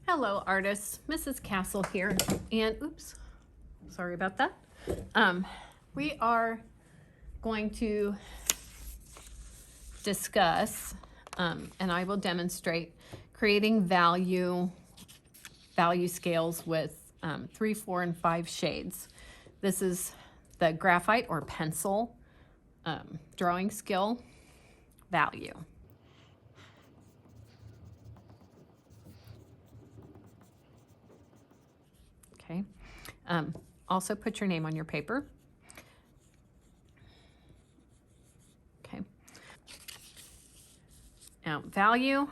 Hello artists, Mrs. Castle here, and oops, sorry about that. We are going to discuss, and I will demonstrate creating value scales with 3, 4, and 5 shades. This is the graphite or pencil drawing skill value. Okay. Also put your name on your paper. Okay. Now, value,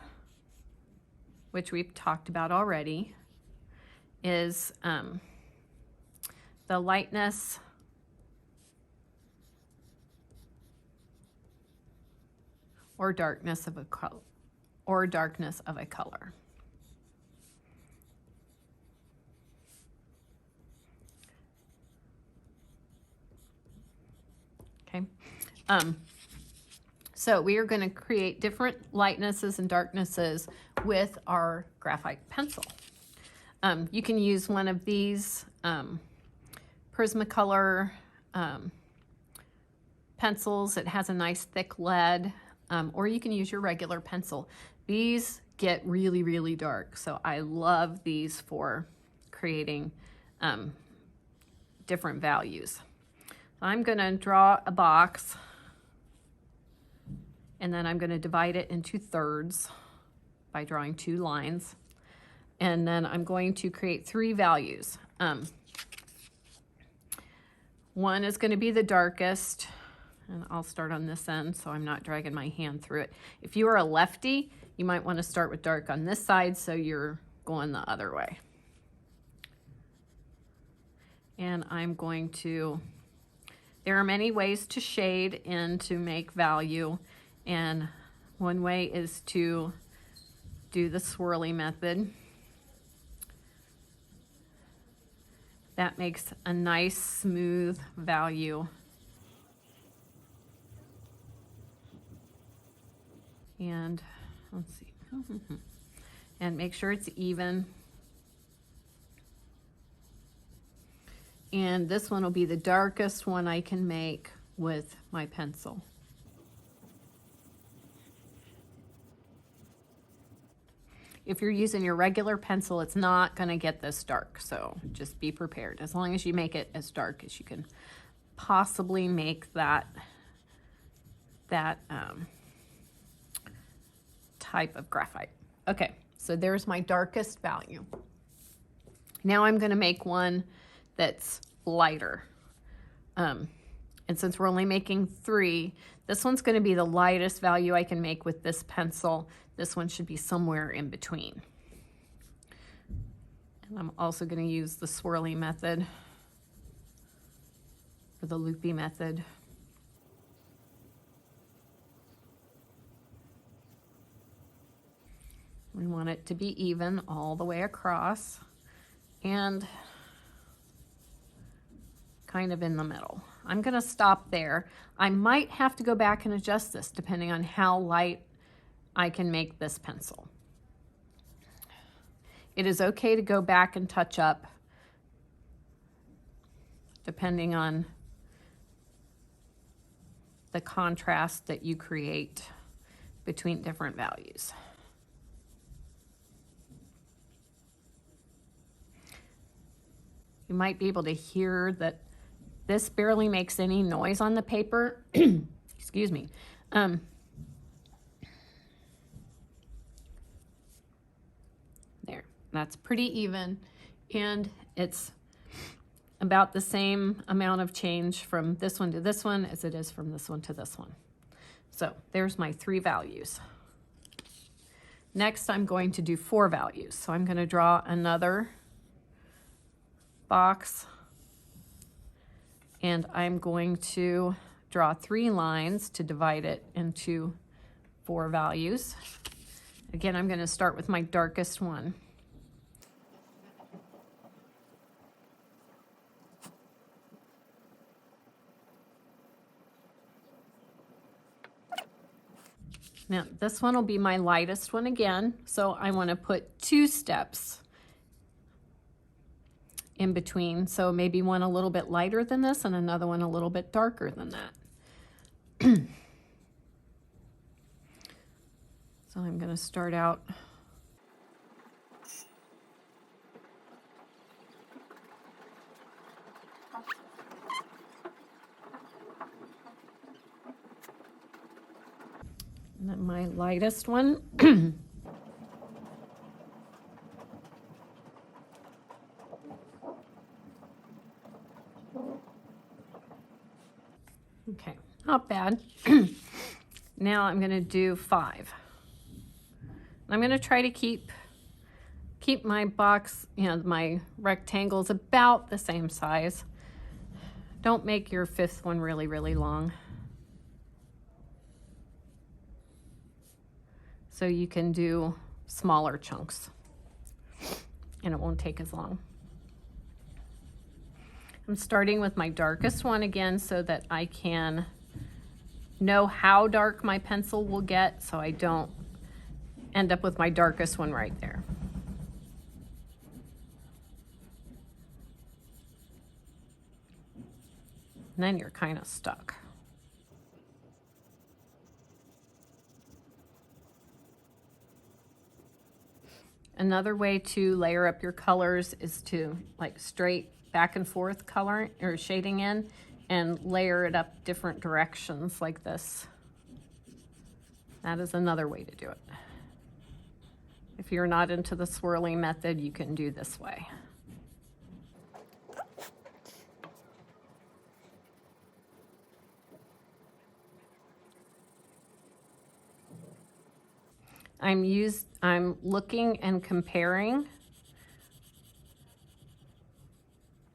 which we've talked about already, is the lightness or darkness of a color, Okay. So we are going to create different lightnesses and darknesses with our graphite pencil. You can use one of these Prismacolor pencils. It has a nice thick lead, or you can use your regular pencil. These get really, really dark, so I love these for creating different values. I'm going to draw a box, and then I'm going to divide it into thirds by drawing 2 lines. And then I'm going to create 3 values. One is going to be the darkest, and I'll start on this end so I'm not dragging my hand through it. If you are a lefty, you might want to start with dark on this side so you're going the other way. And I'm going to... There are many ways to shade and to make value, and one way is to do the swirly method. That makes a nice smooth value. And let's see. And make sure it's even. And this one will be the darkest one I can make with my pencil. If you're using your regular pencil, it's not going to get this dark, so just be prepared. As long as you make it as dark as you can possibly make that type of graphite. Okay, so there's my darkest value. Now I'm going to make one that's lighter. And since we're only making 3, this one's going to be the lightest value I can make with this pencil. This one should be somewhere in between. And I'm also going to use the swirly method or the loopy method. We want it to be even all the way across and kind of in the middle. I'm going to stop there. I might have to go back and adjust this depending on how light I can make this pencil. It is okay to go back and touch up depending on the contrast that you create between different values. You might be able to hear that this barely makes any noise on the paper. Excuse me. There, that's pretty even, and it's about the same amount of change from this one to this one as it is from this one to this one. So there's my 3 values. Next, I'm going to do 4 values. So I'm going to draw another box, and I'm going to draw 3 lines to divide it into 4 values. Again, I'm going to start with my darkest one. Now this one will be my lightest one again, so I want to put 2 steps in between. So maybe one a little bit lighter than this and another one a little bit darker than that. So I'm going to start out. And then my lightest one. Okay, not bad. Now I'm going to do 5. I'm going to try to keep my box, you know, my rectangles about the same size. Don't make your 5th one really, really long. So you can do smaller chunks and it won't take as long. I'm starting with my darkest one again so that I can know how dark my pencil will get so I don't end up with my darkest one right there. And then you're kind of stuck. Another way to layer up your colors is to like straight back and forth color or shading in and layer it up different directions like this. That is another way to do it. If you're not into the swirly method, you can do this way. I'm looking and comparing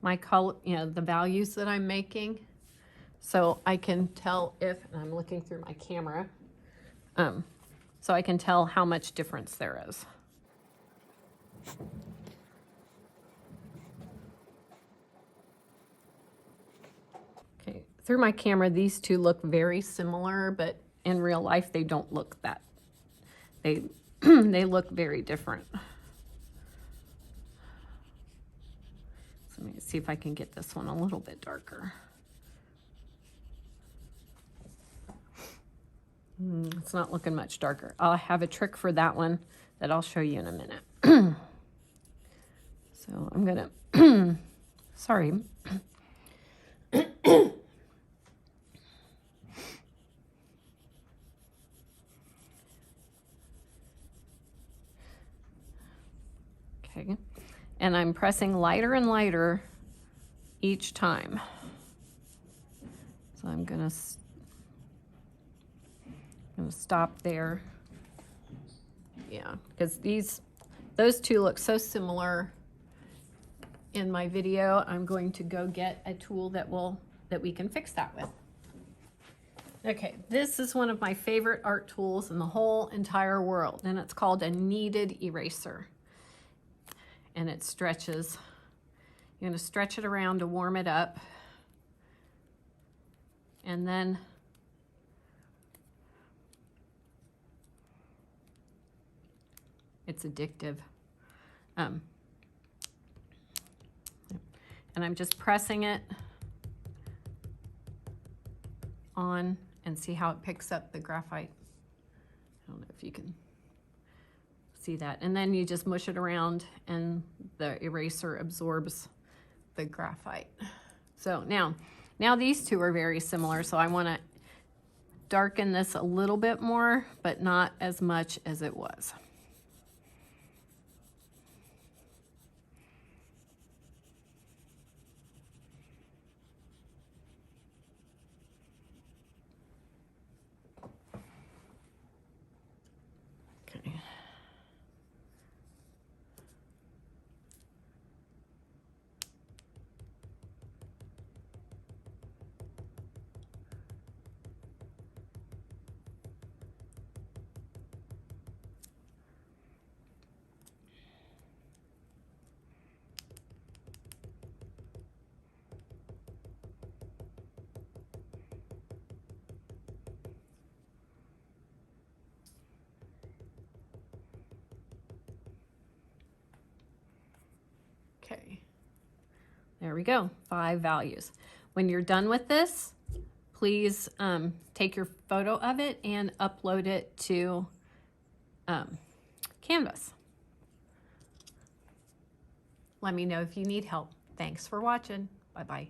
my color, you know, the values that I'm making. So I can tell if, and I'm looking through my camera, so I can tell how much difference there is. Okay, through my camera, these two look very similar, but in real life, they don't look that. They look very different. So let me see if I can get this one a little bit darker. It's not looking much darker. I'll have a trick for that one that I'll show you in a minute. So I'm gonna, sorry. Okay, and I'm pressing lighter and lighter each time. So I'm gonna stop there. Yeah, because those two look so similar in my video. I'm going to go get a tool that we can fix that with. Okay, this is one of my favorite art tools in the whole entire world, and it's called a Kneaded Eraser. And it stretches. You're going to stretch it around to warm it up. And then it's addictive. And I'm just pressing it on and see how it picks up the graphite. I don't know if you can see that. And then you just mush it around and the eraser absorbs the graphite. So now these two are very similar, so I want to darken this a little bit more, but not as much as it was. Okay. There we go, 5 values. When you're done with this, please take your photo of it and upload it to Canvas. Let me know if you need help. Thanks for watching. Bye-bye.